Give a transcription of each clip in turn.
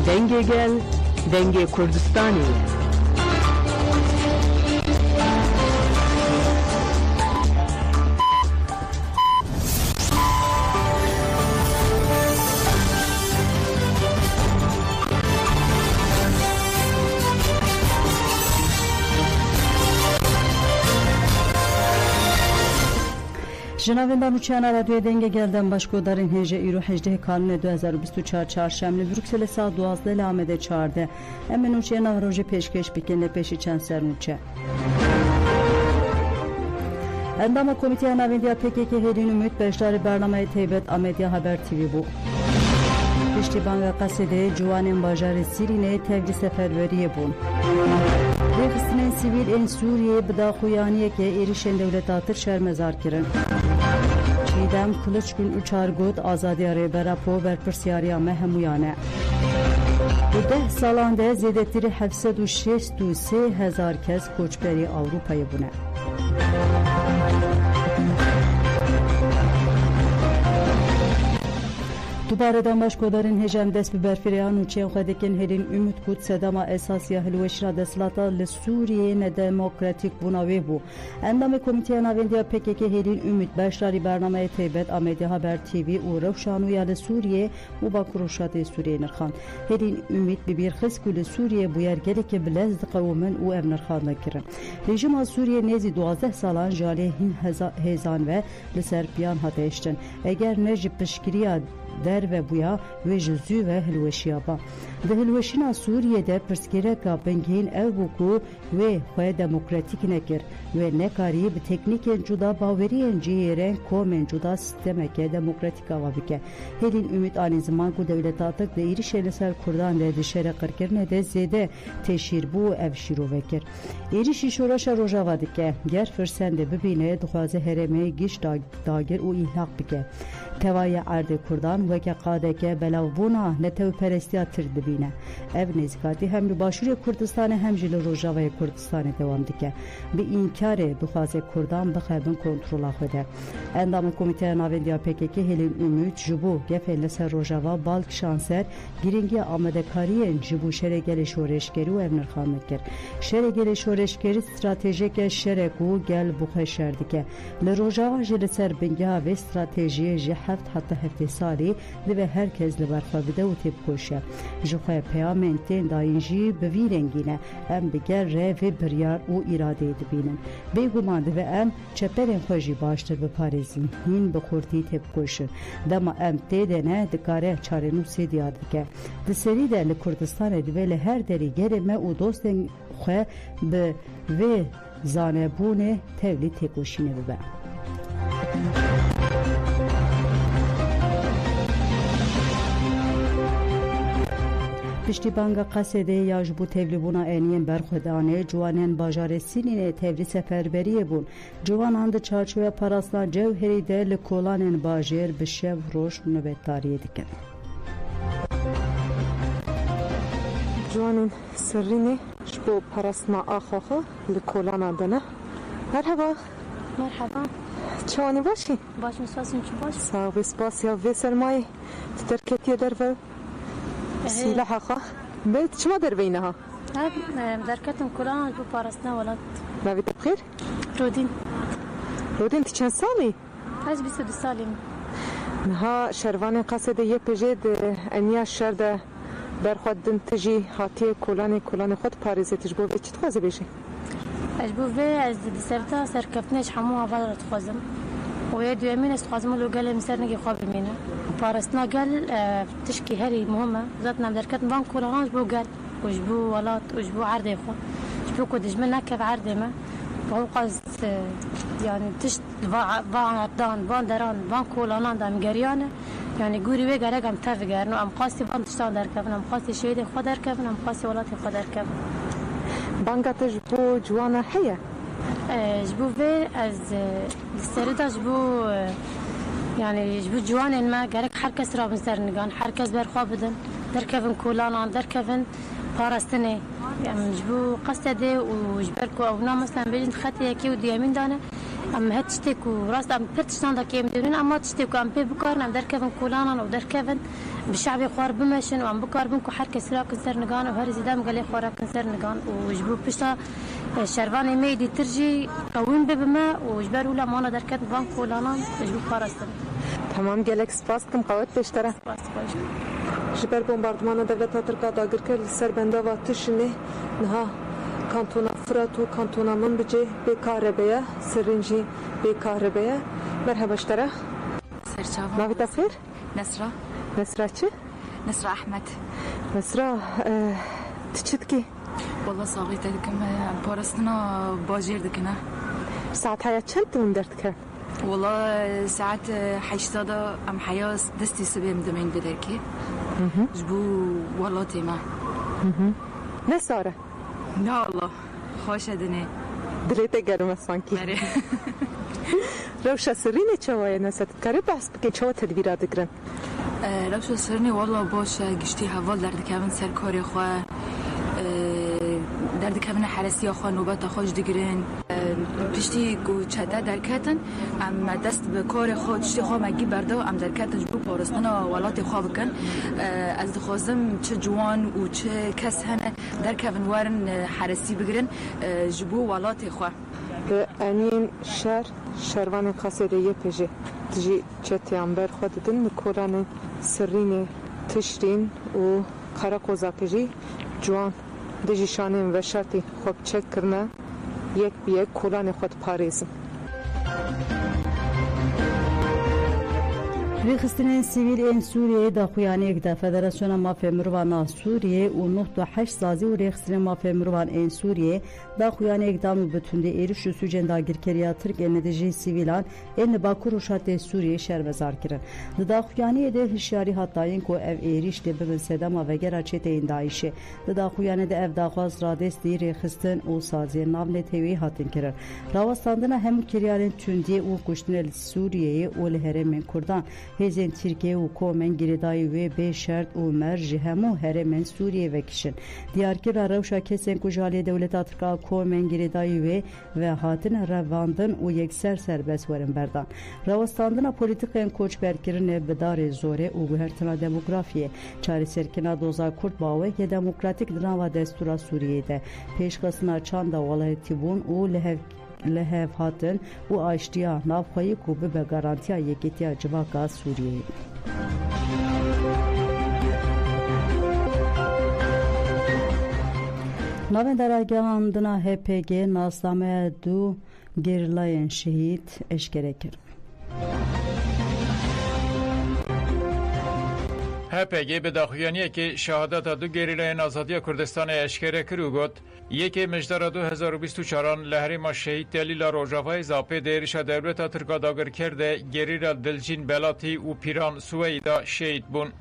Denge gel, denge Kurdistanê. جنابنده نوچیان رادیو دنگ گلدن باشگودارین هنجه ایرو 18 کانون 2024 چهارشنبه بروکسل ساعت 12 لامده 14 اما نوچیان روژه پیشکش بکنه پیشی چند سر نوچه اندام کمیته نویندیا PKK هدین ümit beşleri برنامه تیبت آمدیا haber TV bu. Piştibanga kasede Cuvanen Bajarı Sirine tevdi seferveriye bun. Refisinin sivil en Suriye bıda xuyaniye ke erişen devlet atır şermezar kirin. Çiğdem Kılıçgün Uçargod azadi arabera po berpirsiyariya mehemuyane. Bu 10 salanda zedetiri 763,000 kes koçberi Avrupa'yı bune. دوباره دانباش کدارین هجم دست به برفریان و چین خودکن هرین امید کود صدام اساسی هلوشنا دستلاتا لسوریه ندموکراتیک بوناوی بو اندام کمیته نویندیا PKK هرین امید باشداری برنامه تیبت آمدی haber TV و روشانویا لسوریه و با کروشات سوریه نرخان هرین امید ببیر خس کل سوریه بویر گلی که بلز قومن و ام نرخان نکرن رژیم سوریه نزی 12 سالان جاله هزان و لسر بیان هاتشتن اگر نجی پشکریا در و بویا و جزو و هلوشیا با ده هلوشینا سوریه ده پرسکره که بنگین او بکو و خواه دموکراتیک نکر و نکاری به تکنیک جدا باوری انجیرن کومن جدا سیستمه که دموکراتیک آوا بکه هلین امید آنی زمان که دولتاتک ده ایری شلسر کردان ده دشاره قرکرنه ده زیده تشیر بو او شیرو وکر ایری شیشوراش روژاوا دکه گر فرسنده ببینه دخوازه هرمه گیش داگر و ایلاق بکه توای عرض کردان و که قاده که بلاو بونا نتو پرستیا تر دبینه اف نزکاتی هم رو باشور کردستان هم جلو روژاوای کردستان دوام دیگه به این کار دخواست کردان بخیبن کنترل خوده اندام کمیته نویندیا PKK هلین امید جبو گفه لسر روژاوا بالک شانسر گرینگی آمده کاری جبو شرگل شورشگری و امنرخان مکر شرگل شورشگری استراتژیک شرکو گل بخه شردیگه لروژاوا جلسر بنگه و استراتژی هفت حتی 7 سالی دوه herkes لبرخوا بده و تیب کوشه جوخه پیامنتین داینجی بویرنگینه ام بگر ره و بریار و اراده دبینن بیگومان دوه ام چپرین خوشی باشتر بپارزین هین بخورتی تیب کوشن دما ام تیدنه دکاره چارنو سی دیار دکه دسری ده لکردستان دوه لهر دری گرمه و دوستن خواه به و زانبونه تولی تکوشینه ببه پشتیبانگا قصده یا جبو تبلیبونا اینین برخودانه جوانین باجار سینین تبلی سفربریه بون جوانان ده چارچوه پاراسنا جوهری ده لکولانین باجر بشو روش نوبتاریه دیکن جوانین سرینه جبو پاراسنا آخاخه لکولانا دنه مرحبا مرحبا چوانی باشی؟ باشم سپاسیم چی باش؟ ساو بسپاس یا وی سرمایه ترکیه در و سلاح خا بيت شو ما در بينها دركتهم كلها جو بارسنا ولد ما بيت بخير رودين انت كان صالي هاز بيسود سالم ها شروان قصد يبجد انيا شرد برخدن تجي هاتي كولاني خود باريزه تجبو ايش تخوازي بيشي اجبو في از دسرتا سركفتنيش حموها فضل تخوزم ويدو يمين استخوازم له قال مسرني خواب يمينه بارسنا قال تشكي هري مهمه ذاتنا دركت بان كولانج بو قال وجبو ولات وجبو عرض خو جبو كدج من هكا بعرض ما فهو قصد يعني تشت بان دران بان كولانان دام جريانه يعني قوري وي قال ام تفقر ام قاستي بان تشتان دركبن ام قاستي شيدي خو دركبن ام قاستي ولاتي خو دركبن بانقا تجبو جوانا حيه جبو في از السرده جبو يعني جبو جوان ما قالك حركس راب نسرنقان حركس برخوا بدن دركفن كولانان دركفن بارستني يعني جبو قصدي وجبركو او مثلا بيجن خطي يكي وديامين دانا اما هتشتكو راس ام بتشتان داكي مديرين اما تشتكو ام بيبكار ام دركفن كولانان او دركفن بشعبي خوار بمشن وعم بكار بنكو حركة سلا كنسر نقان وهر زيدام قال لي خوارا كنسر نقان وجبو بشتا شرفاني ميدي ترجي قوين ببما وجبر ولا مانا دركت بانكو لانا وجبو خارستن تمام گلک سپاس کم قوت بیشتره جبر بومباردمان دولت ترکا داگر کرد سر بنده و تشنه نها کانتونا فرات و کانتونا من بجه بکاربیه سرنجی بکاربیه مرحبا اشتره سرچاوا ناوی تفیر؟ نسرة نسرا چه؟ نسرة أحمد نسرا تچید کی؟ والله صاغيت دكم بارستنا باجير دكنا ساعت هیا چند تون درد کرد؟ والله ساعات حيشتادا أم حياس دستي سبيم دمين بدركي جبو والله تيما نه ساره؟ لا والله خوش دني دلیت گرمه سانکی مري روشا سرینه چه وای نست کاری بحث بکن چه تدبیرات دکرن؟ لو شو سرني والله باش قشتي هفال دردك من سر كاري خواه دردك من حرسي خواه نوبت خوش دگرن پشتی گو چده درکتن ام دست به کار خود چشتی خواه مگی برده و ام درکتن جبو پارستان ولات خواه بکن از دخوازم چه جوان و چه کس هنه درکتن وارن حرسی بگرن جبو ولات خواه انین شروان قصیده یه پجه تجی چتیانبر خود دن کوران سرین تشرین و قرقوزا پجی جوان دجی شانین و شرطی خوب چک کرنه یک به یک کوران خود پاریزم ریخستنین سیویل این سوریه دا خویانیک دا فدراسیون مافیا مروان سوریه و 9 سازی و ریخستنین مافیا مروان این سوریه دا خویانیک دامو بتونده ایرش و سوجن دا گرکریا ترک اندجی سیویلان این باکور و شات سوریه شربزار کرن دا خویانیه ده هشیاری حتایین کو او ایریش ده ببن سدما وگرا چیت این دایشه دا خویانه ده او داخواز رادس دی ریخستن و سازی نام تیوی هاتین کرن راوستاندنا هم کریارن توندی و کشتن سوریه و لهرمن کردان هزین ترکیه و کومن گریدای و به شرط و مرج همو هرمن سوریه وکشن دیارکر روشا کسین کجالی دولت ترکا کومن گریدای و هاتن رواندن و یکسر سربست ورن بردان راوستاندنا پولیتیکن کوچ برکرن بدار زوره و گهرتنا دموگرافیه چاری سرکنا دوزا کرد باوه که دموکراتیک دنا و دستورا سوریه ده پیشقسنا چاندا ولایتی بون و لهف هاتن و آشتیا نافخوایی کوبه به گارانتیا یکیتیا جواکا سوریه نوین درگاهاندنا HPG ناسنامه دو گریلاین شهید اشکره کرد HPG به داخویانیه که شهادت دو گریلای آزادی کردستان اشکره کرو گوت یکی مجدار 2024 لهری ما شهید دلیل روژاوای زاپه دیرش دولت ترکا داگر کرده گریل دلجین بلاتی و پیران سویدا شهید بون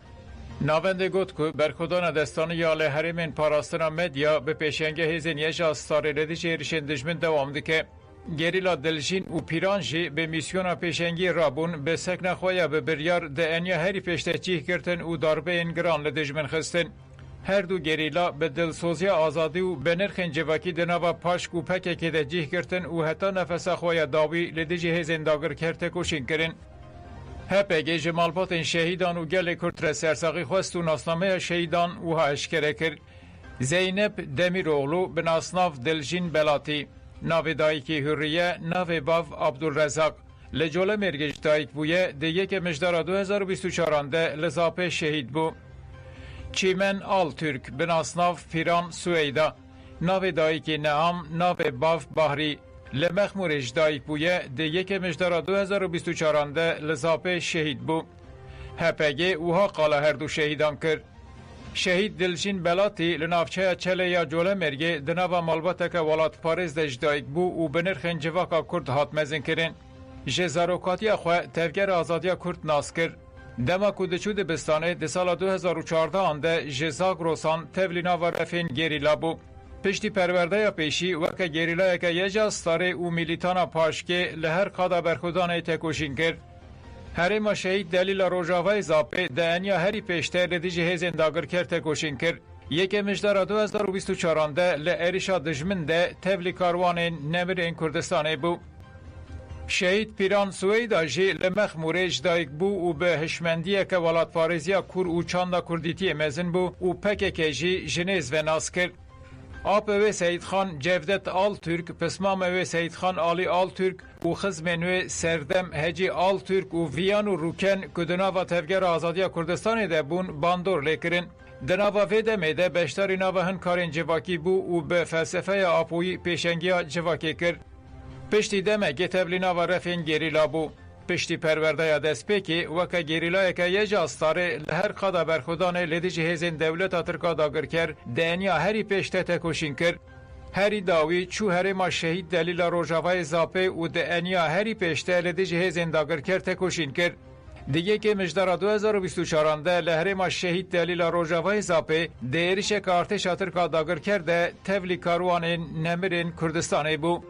ناونده گوت که برخودان دستانی یا لهری من پاراستنا مدیا به پیشنگه هزین یج آستار ردیش ایرشن دجمن دوام دکه گریلا دلجین و پیرانجی به میسیونا پیشنگی رابون به سکن خویا به بریار ده انیا هری پیشته چیه کرتن و داربه انگران لدجمن خستن هر دو گریلا به دلسوزی آزادی و به نرخین جواکی دناوا پاشک و پکه که ده جیه کرتن و حتی نفس خویا داوی لدجی هزین داگر کرته کوشین کرن HPG جمالبات شهیدان و گل کرد سرساقی خواست و ناسنامه شهیدان و ها اشکره کرد زینب دمیروغلو به ناسناف دلجین بلاتی ناو دایکی حریه ناو باو عبدالرزاق لجوله مرگج دایک بویه ده یک مجدار 2024 ده لزاپه شهید بو چیمن آل ترک به ناسناف پیران سویدا ناو دایکی نعام ناو باو بحری لمخمورج دایک بویه ده یک مجدار 2024 ده لزاپه شهید بو HPG اوها قالا هر دو شهیدان کرد شهید دلجین بلاتی لنافچه چله یا جوله مرگه دناوا مالباتک ولات پاریز دجدایک بو و بنرخین جواکا کرد هات مزن کرن جزاروکاتی خواه تفگر آزادی کرد ناس کرد دما کودچود بستانه ده سال 2014 آنده جزاک روسان تولینا و رفین گریلا بو پشتی پرورده یا پیشی وکا گریلا که یجا ستاره و میلیتانا پاشکه لهر قادا برخودانه تکوشین کرد هرما شهید دلیل روژاوای زاپه ده انیا هری پیشتر لدیجی هزین داگر کرده کوشین کرد یک مجدار 2024 ده لعریشا دجمن ده تبلی کاروان نمر این کردستانه بو شهید پیران سویدا جی لمخ موریج دایک بو و به هشمندیه که ولات پارێزیە کوور و چاندا کوردیتی مezin بو و پکێکê jî ji nêz ve nas kir. APV Seyidxan Cevdet Altürk, Pismame ve Seyidxan Ali Altürk û xizmên wê Serdem Hecî Altürk û Viyan û Rûken ku di nava Tevgera Azadiya Kurdistanê de bûn bandor lêkirin. Di nava vê demê de beşdarî nava hin karên civakî bû û bi felsefeya apoyî pêşengiya civakê kir. Piştî demekê tevlî nava refên gerîla bû. Piştî perwerdeya destpêkê weke gerîlayeke yêca starê li her qada berxwedanê lê dijî hêzên dewleta Tirka dagirker deniya herî pêş te tekoşîn kir. Herî dawî çû herêma şehîd delîla Rojavayê Zapê û di eniya herî pêş te lê dijî hêzên dagirker tekoşîn kir. Di yekê mijdara 2024 de li herêma şehîd delîla Rojavayê Zapê di êrişeka artêşa Tirka dagirker de tevlî karwanên Nemirên Kurdistanê bû.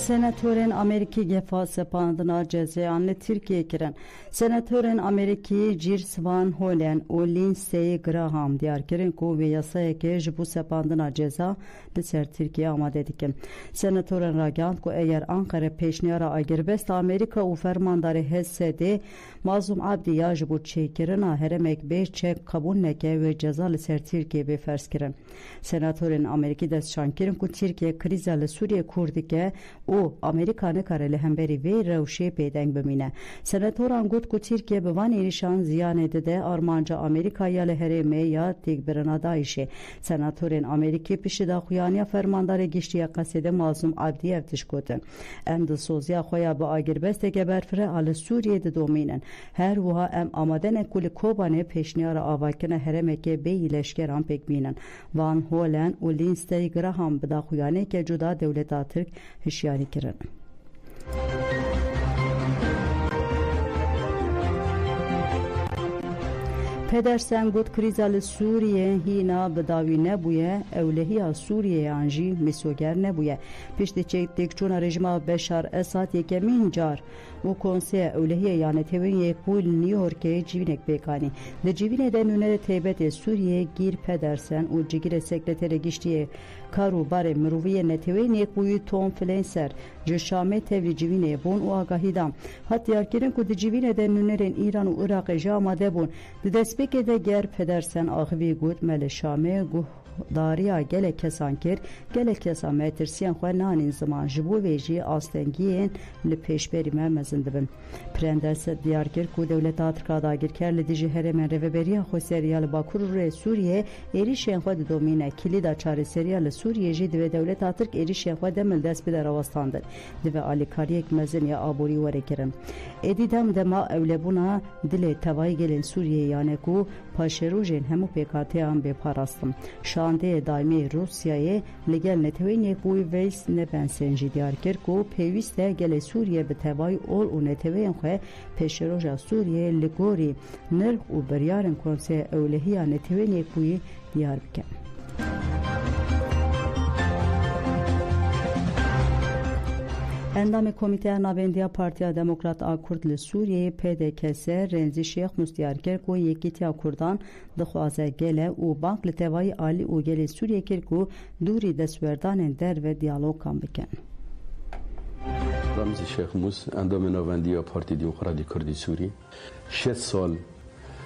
Senatörün Amerikî gefa sepandina cezayan li Tirkiye kirin. Senatörün Amerikî Girs Van Hollen û Lindsey Graham diyar kirin ku vê yasayekê ji bo sepandina ceza li ser Tirkiye amade dikin. Senatörün ragihand ku eger Ankara pêşniyara agirbesta Amerika û fermandarê HSD Mazlum Abdî ya ji bo çêkirina heremek bê çek qebûl neke wê ceza li ser Tirkiye bê ferz kirin. Senatörün Amerikî destşan kirin ku Tirkiye kriza li Sûriye kûr dike û Amerika nikare li hemberî vê rewşê pêdeng bimîne. Senatoran got ku Tirkiye bi van êrişan ziyanê dide armanca Amerîkaya li herêmê ya têkbirina Daişê. Senatörên Amerîkî piştî daxuyaniya fermandarê giştiya Qesedê Mazlum Abdî ev tişgotin. Em dilsoziya xwe ya bi agirbesteke berfireh a li Sûriyê didomînin. Her wiha em amade ne ku li Kobanê pêşniyara avakirina herêmekê bêyî leşkeran pêk bînin. Van Hollen û Lindsey Graham bi daxuyaniyeke cuda dewleta Tirk hişyarî kirin. Pedersen got kriza li Sûriye hîna bi dawî nebûye, ewlehiya Sûriyeyan jî misyoger nebûye. Piştî têkçûna rejima Beşar Esad yekemîn car û konseya ewlehiya Netewên Yekbûyî li New Yorkê civînek pêkanî. Di civînê de nûnerê taybetê Sûriye Gîr Pedersen û cigirê sekreterê giştiyê karûbarê miroviyê Netewên Yekbûyî Tom Flenser ji Şamê tevlî civînê bûn û agahî dan. Hat diyarkirin ku di civînê de nûnerên Îran û Iraqê jî amade bûn. Di destpêkê de Ger Pedersen axivî got me li Şamê guhdariya gelek kesan kir, gelek kesan me tirsiyan xwe nanîn ziman ji bo vê jî astengiyên li pêşberî me mezin dibin. Prendes diyar kir ku dewleta Tirka dagirker li dijî herêmên rêveberiya Xweseriya li Bakur û rê Sûriyê êrişên xwe didomîne. Kilîda çarêseriya li Sûriyê jî divê dewleta Tirk êrişên xwe demil dest bide rawastandin. Divê alîkariyek mezin ya aborî were kirin. Êdî dem dema ewlebûna dilê tevayî gelên Sûriyê yani ku paşerojên hemû pêkatiyan bêparastin. Şandeyê daimî Rusyayê li gel Netewên Yekbûyî Veys Nebensen jî diyar kir ku pêwîst e gelê Sûriye bi tevayî ol û neteweyên xwe pêşeroja Sûriyê li gorî nirx û biryarên Konseya Ewlehiya Netewên Yekbûyî diyar bikin. Endamê Komîteya Navendiya Partiya Demokrat a Kurd li Sûriyê PDKS Remzî Şêx Mustiyar kir ku Yekîtiya Kurdan dixwaze gele û bank li tevayî alî û gelê Sûriyê kir ku dûrî destwerdanên derve diyalogan bikin. Remzî Şêx Mus endamê Navendiya Partî Demokratî Kurdî Sûrî 6 sal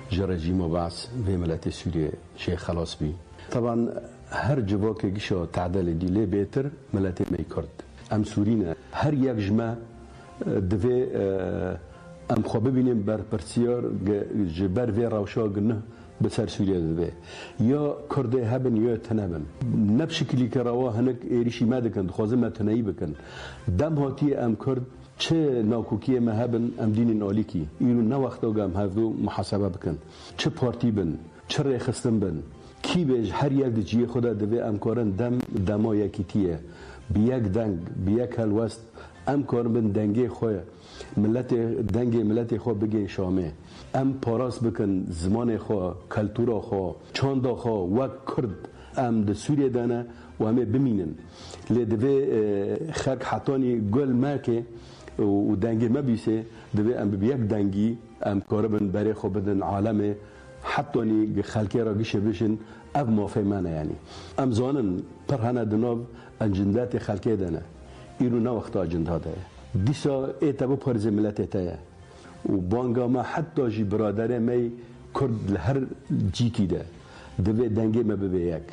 ji rejîma Baas vê miletê Sûriyê jê xelas bî. Taban her civakê gişa tedelê dî lê bêtir miletê me Kurd. Em Sûrîne her yek ji me divê em xwe bibînin berpirsiyar ji ber vê rewşa gineh bi ser Sûriye dibe. Ya Kurdê hebin ya tinebin. Ne bi şekilî ke rewa hinek êrişî me dikin, dixwazin me tineyî bikin. Dem hatiye em Kurd çi nakokiyê me hebin em dînin alîkî. Îro ne wexta em hevdû muhasebe bikin. Çi partî bin, çi rêxistin bin. Kî bê ji her yek di ciyê xwe de divê em karin dema yekîtiye. Bi yek deng, bi yek helwest em karin bin dengê xwe dengê miletê xwe bigên Şamê. Em paras bikin zimanê xwe, keltûra xwe, çanda xwe wek Kurd em di Sûriyê de ne û em ê bimînin. Lê divê xelk hetanî gul meke û dengê me bîse divê em bi yek dengî em karibin berê xwe bidin alemê حتی نی خلکی را گیشه بشن اب مافهمانه یعنی امزانن پرهانه دناو انجندات خلکی دنه ایرو نه وقت اجنده ده دیسا ایتابو پرز ملت ایتاه و بانگا ما حتی جی برادر می کرد لهر جیتی ده دوی دنگه ما ببه یک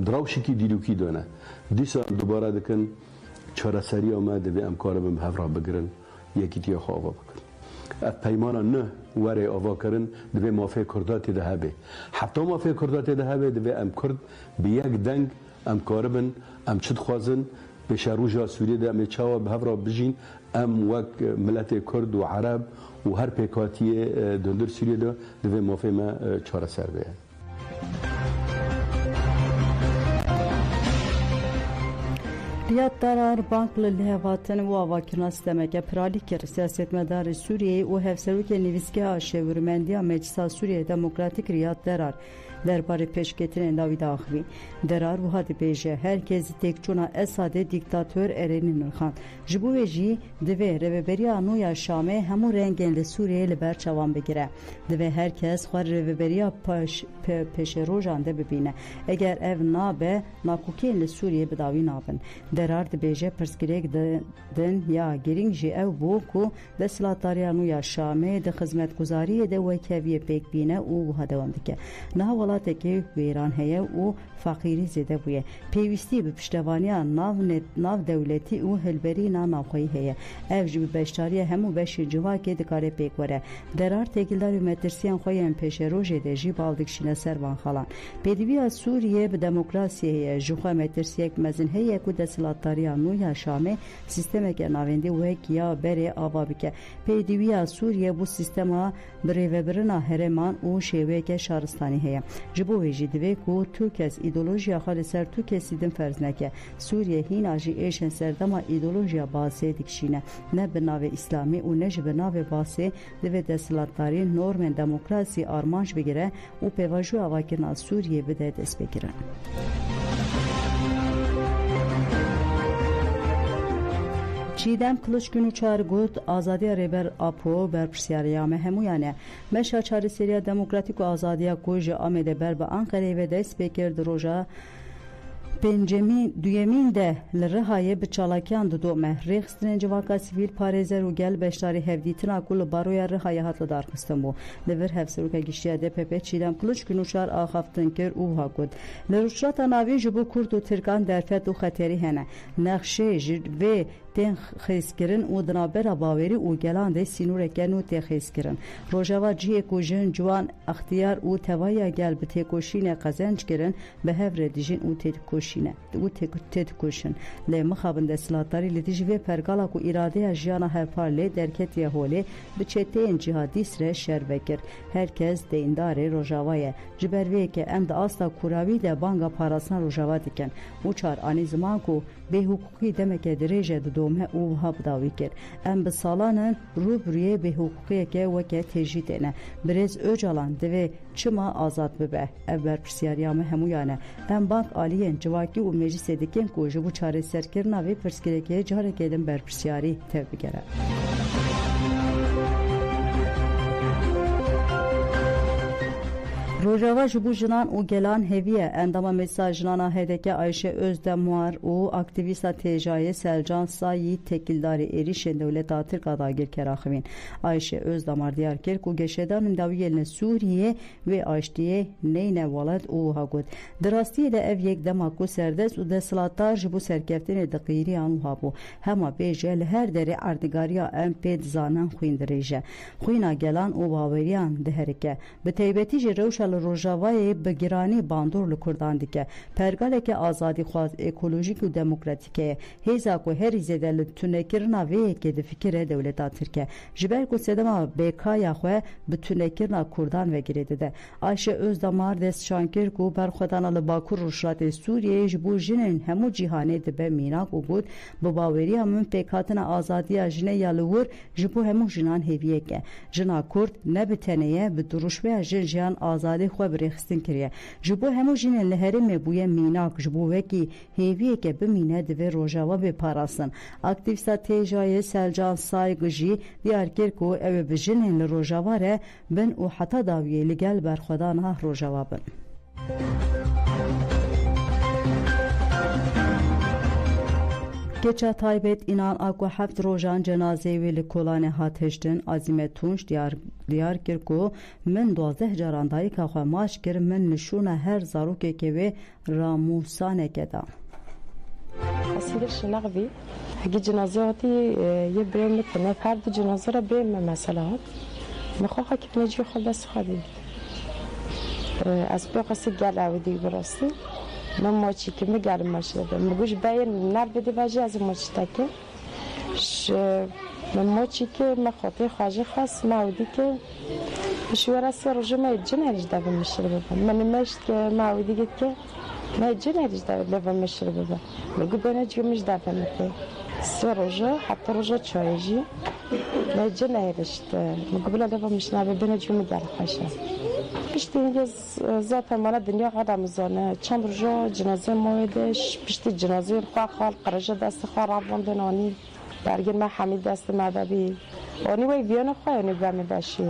دراوشی کی دیلوکی دونه دیسا دوباره دکن چهار سری آمد دوی امکار بهم هفرا بگرن یکی تیا خواه بکن پیمانا نه وره آوا کردن دوی مافی کردات ده هبه حتی مافی کردات ده هبه دوی ام کرد به یک دنگ ام کاربن ام چد خوازن به شروجا سوریه ده ام چاوا به هفرا بجین ام وک ملت کرد و عرب و هر پیکاتی دندر سوریه ده دوی مافی ما چهار سر به Riyad Darar banklı lehvatın و آواکرنا sistemeke pralik kir siyasetmedar Suriye و hevseruk nivizge şevrmendiya Meclisa Suriye Demokratik Riyad Darar derbarê pêşketinên Dawîd Axivî Derar wiha dibêje herkes têkçûna Esadê dîktatör erênî nirxand ji bo wê jî divê rêveberiya nû ya Şamê hemû rengên li Sûriyê li ber çavan bigire divê herkes xwe rêveberiya pêşerojan de bibîne eger ev nabe nakokên li Sûriyê bi dawî nabin Derar dibêje pirsgirêk din ya girîng jî ew bû ku desthilatdariya nû ya Şamê di xizmetguzariyê de wekeviyê pêk bîne û wiha dewam dike niha welatekê wêran heye û faqîrî zêde bûye pêwîstî bi piştevaniya nav dewletî û hilberîna navxweyî heye ev ji bi beşdariya hemû beşê civakê dikare pêk were Derar têkildar û metirsiyan xwe yên pêşerojê de jî baldikşîne ser van xalan pêdiviya Sûriye bi demokrasiyê heye ji xwe metirsiyek mezin heye ku desthilatdariya nû ya Şamê sistemeke navendî wek ya berê ava bike pêdiviya Sûriye bu sistema bi rêvebirina herêman û şêweyeke şaristanî heye ji bo wê jî divê ku tu kes îdeolojiya xwe li ser tu kesî din ferz neke Sûriye hîna jî êşên serdema îdeolojiya basê dikişîne ne bi navê îslamî û ne ji bi navê basê divê desthilatdarî normên demokrasî armanc bigire û pêvajoya avakirina Sûriyê bide dest bigirin Çiğdem Kılıçgün Uçar got azadiya rêber Apo berpirsiyariya me hemûyan e meşa çarêseriya demokratîk û azadiya ku ji Amêdê ber bi Anqereyê ve dest pê kir di roja duyemîn de li Rihayê bi çalakiyan didome rêxistinên civaka sivîl parêzer û gel beşdarî hevdîtina ku li baroya Rihayê hat li darxistin bû li vir hevserûka giştiya DPP Çiğdem Kılıçgün Uçar axaftin kir û wiha got li rûçrata navîn ji bo Kurd û Tirkan derfet û xeterî hene nexşê ji vê tên xêzkirin û dinabera bawerî û gelan de sînoreke nû tê xêzkirin rojava ciyê ku jin ciwan ixtiyar û tevaya gel bi têkoşînê qezenc kirin bi hev re dijîn û têdikoşin lê mixabin desthilatdarî li dijî vê pergala ku îradeya jiyana hevpar lê derketiye holê bi çeteyên cihadîst re şer vekir herkes deyindarê rojava ye ji ber vêyekê em di asta kurawî de banga parastina rojava dikin û çar anî ziman ku bêhukukî demeke dirêje didome û wiha bidawî kir em bi salanin rûbriyê bêhukukiyeke weke têjî têne Birêz Öcalan divê çima azad bibe ev berpirsiyariya me hemûyan e em bank aliyên civakî û meclisê dikin ku ji bo çarêserkirina vê pirsgirêkê carekê din berpirsiyarî tev bigere Rojava ji bo jinan û gelan hêviye endama Meclisa Jinana HDP Ayşe Özdemar û aktivîsta têjayê Selcan Sayî têkildarê êrişên dewleta Tirka dagir keraxivîn Ayşe Özdemar diyar kir ku geşedanên dawiyê li Sûriyê wê aştiyê neyne welat û wiha got di rastiyê de ev yek dema ku serdest û desthilatdar ji bo serkeftinê di qîriyan wiha bû hema bêje li her derê erdîgariya em pê dizanin xwîn dirêje xwîna gelan û baweriyan diherike bi taybetî jî rewşa Rojavayê bi giranî bandor li Kurdan dike pergaleke azadîxwaz ekolojîk û demokratîk ye hêza ku herî zêde li tunekirina vê yekê di fikire dewleta Tirkiye ji ber ku sedema bêkaya xwe bi tunekirina Kurdan vegirê dide Ayşe Özdemar destşan kir ku berxwedana li Bakur Rûşatê Sûriyê ji bo jinên hemû cîhanê dibe mînak û got bi baweriya min pêkhatina azadiya jinê ya li wir ji bo hemû jinan hêviyek e jina Kurd ne bi tenê ye bi duruşveya jin jiyan azadî اقتصادی خو برخستن کریه جبو همو جین لهرم بوی میناک جبو وکی هیوی که بمینه دوی روجاوا به پاراسن اکتیویستا تیجای سلجان سایگجی دیار کرکو او بجین لروجاوا ره بن او حتی داویه لگل برخودان ها روجاوا بن گچا تایبت اینان اکو هفت روزان جنازه ویل کلان هاتشتن عظیمت تونش دیار کرکو من 12 جراندایی که خواه ماش کر من نشونه هر زاروکه که وی راموسانه کدا قصیده شنقوی اگه جنازه هاتی یه بریم میکنه هر دو جنازه را بریم مثلا میخواه که نجوی خود دست خواهدی از بیا قصی گل عودی براستی من ماچی که میگرم ماچی دادم مگوش باید نر بده واجه از ماچی تکه من ماچی که مخاطی خواهی خواست معودی که بشوره سی روژه ما جن هریج دابه میشه ببن من مشت که معودی گید که ما جن هریج دابه میشه ببن مگو بینه جمعش دابه میکنه سی روژه حتی روژه چایجی ما جن هریج مگو بلا دابه میشه نبه بینه جمعی گر خوشه پشتی اینجا ذات مالا دنیا قدم زانه چند روزا جنازه مویدش پشتی جنازه خواه خال قرجه دست خواه رواندن آنی برگیر من حمید دست مدبی آنی وی ویان خواه آنی بمی باشی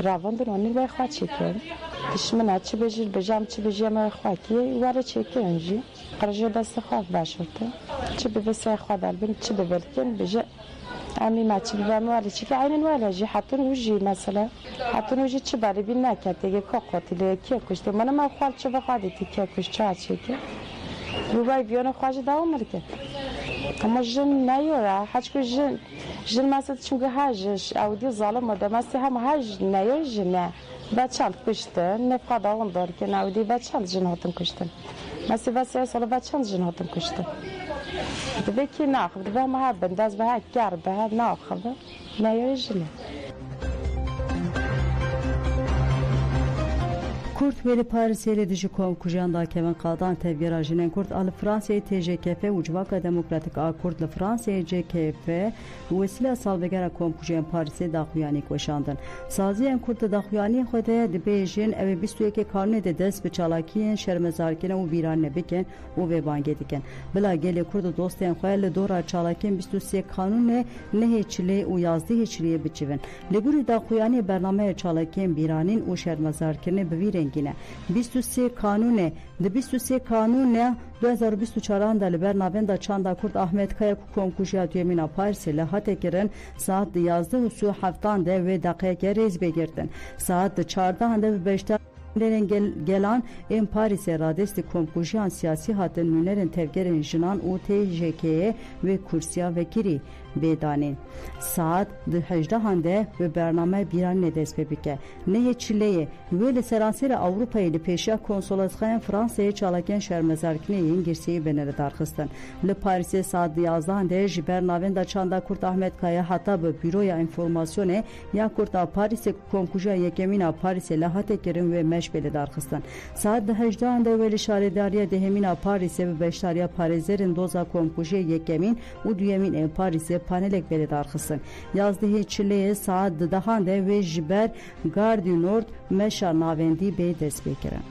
رواندن آنی وی خواه چی کن پیش من چی بجیر بجام چی بجیم خواه کیه واره چی کن انجی قرجه دست خواه باشورده چی بویسه خواه دلبین چی بولکن بجه امی ماچی بیم ولی چی که عینن ولی جی حتی نوجی مثلا حتی نوجی چه باری بی نکرده که کاقاتیله کی کشته من ما خال چه بخوادی تی کی کشت چه که روبای بیان خواهش داوم مرکه اما جن نیاره هیچ کو جن مثلا چون که هاجش اودی ظالم مده مثلا هم هاج نیاره جنه بچه‌ام کشته نفقه داوم دار که نودی بچه‌ام جن هاتم کشته مثلا واسه سال بچه‌ام جن هاتم کشته دبی کی ناخذ دبی ما بنداز به کار به ناخذ نیاره جنه کورت ولی پاریسیلی دیجی کام کجان دا کمن قادان تبیرا جنن کورت آل فرانسیای TJKP و جواکا دموکراتیک آ کورت لفرانسیای JKP وسیله سالبگره کام کجان پاریسی داخویانی کوشاندن سازی ان کورت داخویانی خود دبیجن او 21 کانون د دست به چالاکین شرمزارکن و ویران نبکن و به بانگه دیکن بلا گلی کورت دوستین خوال دورا چالاکین 23 کانون نه چلی و 11 چلی بچون لګوري داخویانی برنامه چالاکین بیرانین و شرمزارکن بویرن 23 کانون د 23 کانون 2024 د لبرنامه د چاندا کورد احمد کای کومکوشیات یمینا پارسی له هته کرن ساعت 11 و 37 د و دقیقه ریز بگیردن ساعت 14 د 5 گلان این پاریس رادست کومکوشیان سیاسی هاتن نونرن تفگرن جنان او TJK و کورسیا وکیری بدانین ساعت 18 هنده و برنامه بیران ندست ببیکه نه چیله ویل سرانسیر اوروپایی لپیشیا کنسولاسخان فرانسه چالاکن شرمزارکنی انگرسی بنر درخستن لپاریس ساعت 11 هنده جبر ناوین دا چاندا کورت احمد کایا حتی به بیرویا انفورماسیونه یا کورت پاریس کومکوشیا یکمینا پاریس لحاته کرن و مش بله درخستن ساعت 18 هنده ویل شارداریا دهمینا پاریس و بشتاریا پاریزرن دوزا کومکوشیا یکمین و دویمین پاریس پانلک بله درخستن 11 چلی ساعت 10 هنده و جبر گاردی نورد مشا ناوندی به دست بکرن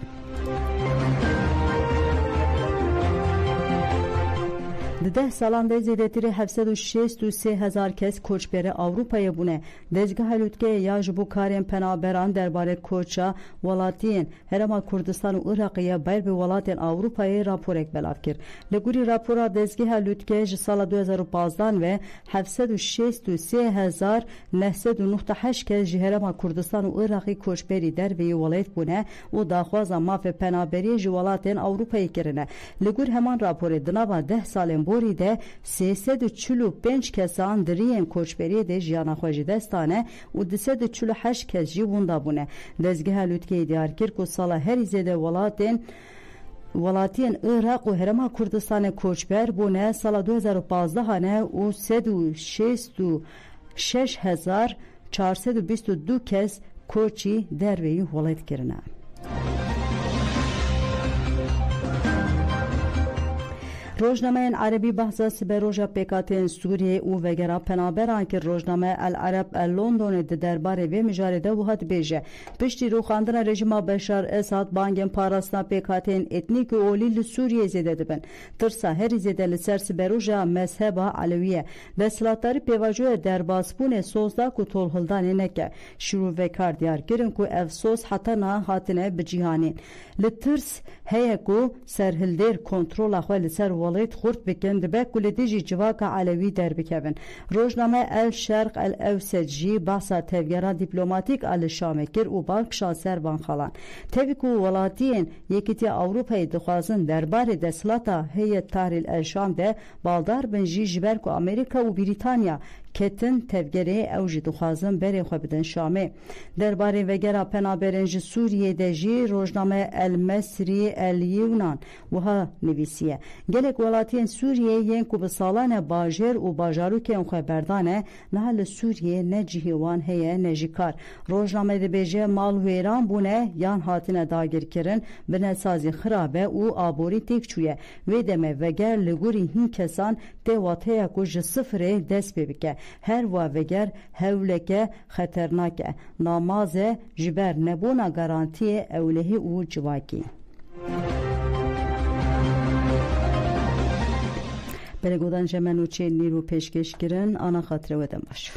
ده سالان ده زیادتر 763,000 کس کوچبر اروپای بونه دزگاه لوتکه یا جبو کارین پنابران درباره کوچا ولاتین هرما کردستان و عراقیه بیر به ولاتین اروپای راپورک بلاف کرد لگوری راپورا دزگاه لوتکه سال 2015 و 763,998 کس جهرما کردستان و عراقی کوچبری در به ولایت بونه و داخواز ماف پنابری جوالاتین اروپای کرنه لگور همان راپور دنابا 10 سال بوری ده 345 کسان درین کوچبری ده جیانا خوشی دستانه و 248 کس جیووندا بونه دزگاه لوتکه دیار کرد که سال هری زده ولاتین عراق و هرما کردستان کوچبر بونه سال 2015 هنه و 366,422 کس کوچی در وی ولایت کرنه روزنامه عربی بحث سبروجا پیکاتین سوریه و وگرا پنابران که روزنامه العرب لندن درباره و مجارده و هات بیجه پشتی رو خواندن رژیم بشار اسد بانگن پاراستنا پیکاتین اتنیک و اولی لسوریه زیده دبن ترسا هری زیده لسر سبروجا مذهب علویه دستلاتاری پیواجو درباسپون سوزدا کو تولهلدان نکه شروع وکار دیار گرن کو افسوس حتی نه هاتنه بجیهانین لترس هیا کو سرهلدر کنترل اخوال سر ولایت خورد بکن دبک کل دیجی جواک علوی در بکن روزنامه الشرق الاوسط جی بحثا تفگرا دیپلماتیک ال شام کر و بانک شاسر بان خلان تبکو ولاتین یکیتی اروپای دخوازن دربار دسلاتا هیئت تحریل الشام ده بالدار بنجی جبر کو امریکا و بریتانیا کتن تفگره اوجی دخوازن بری خو بدن شامه درباره وگرا پنابرنج سوریه دجی روزنامه المصری الیونان وها نویسیه گلک ولاتین سوریه ین کو به سالان باجر و باجارو که اون خبردانه نه سوریه نه جهوان هه نه جکار روزنامه د بیجه مال ویران بونه یان هاتنه داگیر کرن بنه سازی خرابه و آبوری تک چویه و دمه وگر لگوری هین کسان دواتهیا کو ج صفر دست ببکه هر و وگر هولکه خطرناکه نامازه جبر نبونا گارانتی اولهی او جواکی بلگودان جمنوچه نیرو پیشکش کرن آنا خاطره ودن باش